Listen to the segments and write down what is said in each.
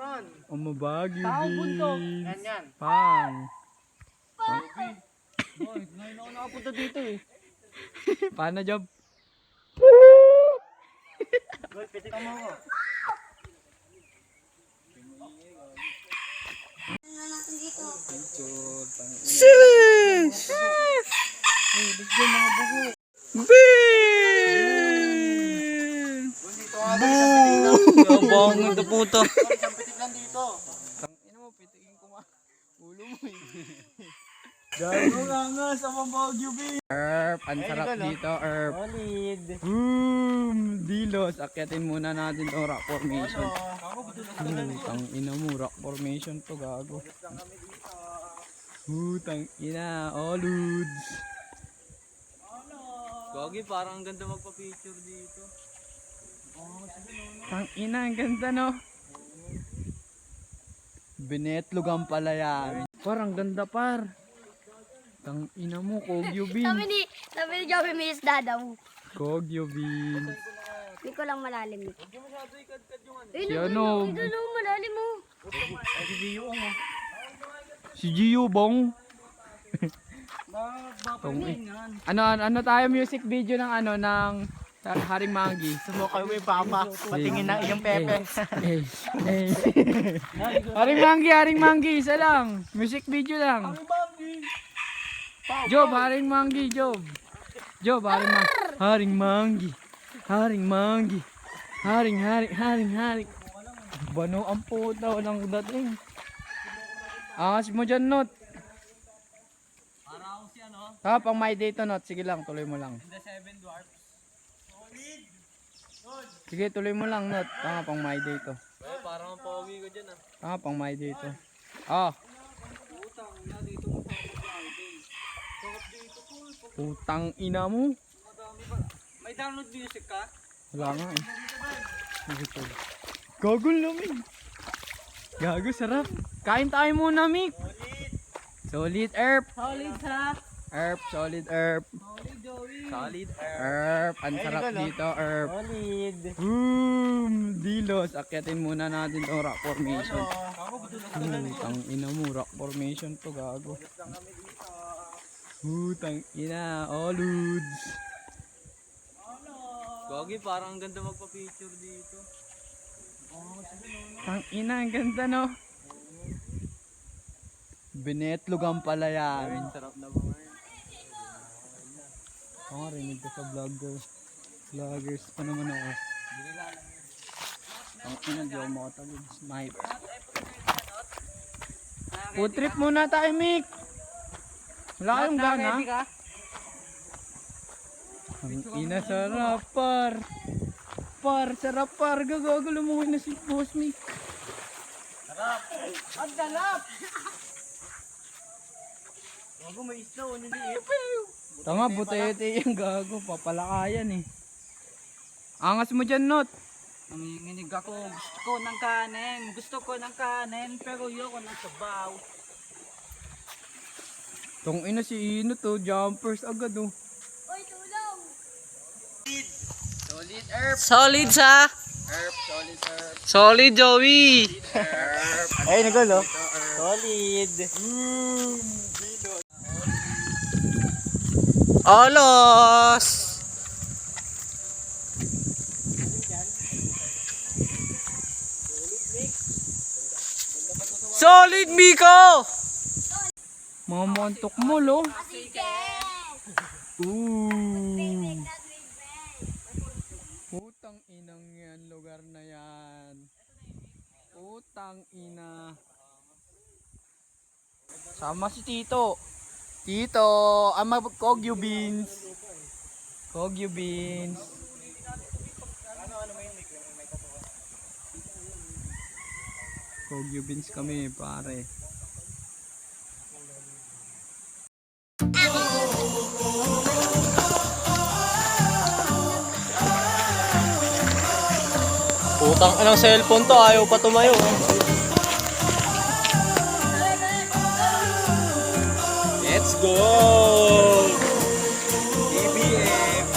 naman. Umabagyo Tao bundok. beans. Yan yan. Pang. Boy, ngayon ako nakapunta dito eh. Paano job? Boy, pitik mo ako. Sis! Let's go mga bugo. Beans! Dito nga ba isang pitik lang? Bangon na puta. Isang pitik lang dito. Ina mo, pitikin ko nga. Ulo mo eh. Gago nga nga sa Mambagyo beans. Erp, ang sarap dito, Erp. Solid. Boom! Dilos, akyatin muna natin itong rock formation. Tang ina mo, rock formation to gago. Tang ina, oluds. Gogi, parang ang ganda magpa-picture dito. Tang ina, ang ganda no. Binetlog ang pala yan. Parang ganda par. Tang ina mo, Kogyo Sabi beans. ni Joey may isda daw. Kogyo beans. Hindi ko lang malalim. Si ano? Ito lang malalim mo. Si Gio Bong. Ano tayo music video ng ng Haring Mangi. Sumukay mo yung papa. Patingin ng iyong pepe. Haring Mangi, isa lang. Music video lang. Job, Haring Mangi, Job. Job, Haring Mangi. Haring Mangi. Haring. Bano ang puta, walang dating. Angas mo dyan, Not. Para ako si ano? Pang my day to, Not. Sige lang, tuloy mo lang. The Seven Dwarfs. Sige, tuloy mo lang, Not. Pang my day to. Parang ang pogi ko dyan ah. Pang my day to. Putang ina dito mo sa Sarap dito po. Putang ina mo. Madami pa. May download music ka? Wala nga eh. Gago lamig. Gago, sarap. Kain tayo muna, Mick. Solid Erp. Solid ha? Erp, solid Erp. Solid Joey. Solid Erp. Ang sarap dito, Erp. Solid. Boom! Dilos, akyatin muna natin itong rock formation. Tang ina mo, rock formation to, gago. Tang ina, oluds. Gogi, parang ang ganda magpa-picture dito. Tang ina, ang ganda no. Binetlog ang pala yan. Sarap na mga yun. Oo, rinig ko sa vloggers. Vloggers pa naman ako. Ang ina, di ako makatawid. Snipe. Food trip muna tayo, Mick. Wala kayong gana? Ang ina, sarap par. Sarap par. Gagagulo mo na si Boss Mick. Ang dalap! Gago, may isla o niliip. Tanga, butete yung gago. Papalakayan eh. Angas mo dyan, Not. Nanginginig ako. Gusto ko ng kanin. Pero ayoko ng sabaw. Tong ina si Ino to. Jumpers agad oh. Oy, tulong! Solid Erp. Solid sa? Erp, solid Erp. Solid Joey! Erp. Ay, nagulo. Solid. Olos! Solid Miko! Mga montok mo lo. Chicken! Ooh. Putang inang yan, lugar na yan. Putang ina. Sama si Tito. Tito, Kogyo beans. Kogyo beans. Kogyo beans kami, pare. Putang anong cellphone to, ayaw pa tumayo. Let's go! BBM!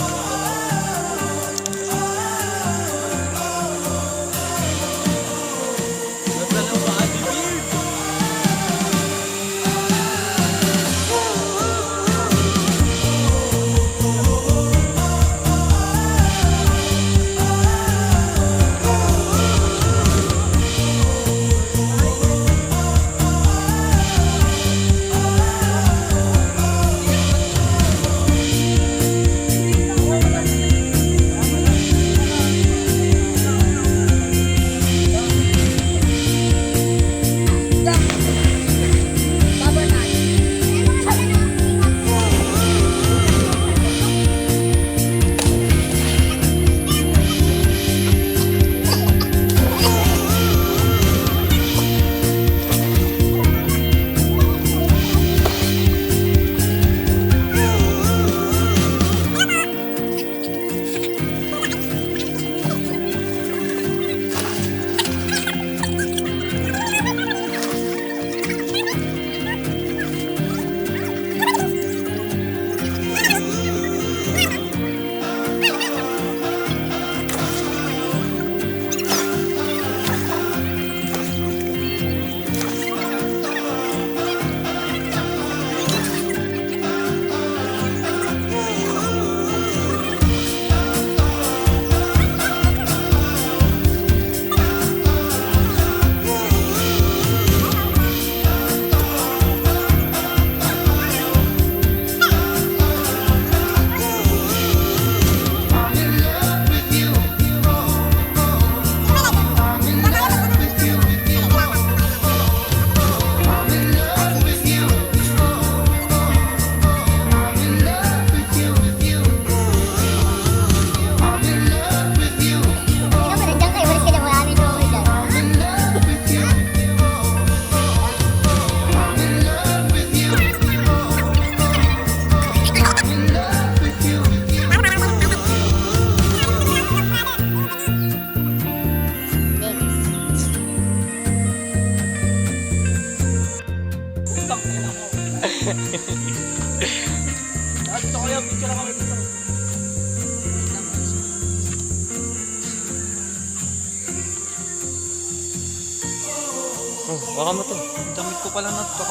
Oh, baka mo to. Damit ko pala na to.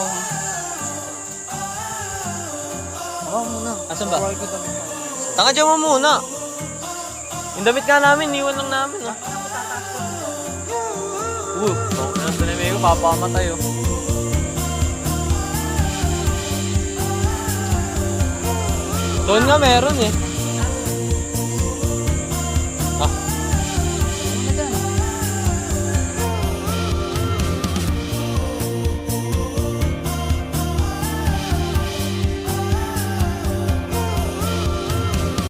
Baka muna. Asan ba? Bawal ko damit. Tanga dyan mo muna. Yung damit nga namin, iwan lang namin. Oh. Nandun na may papamatay oh. Doon nga meron eh.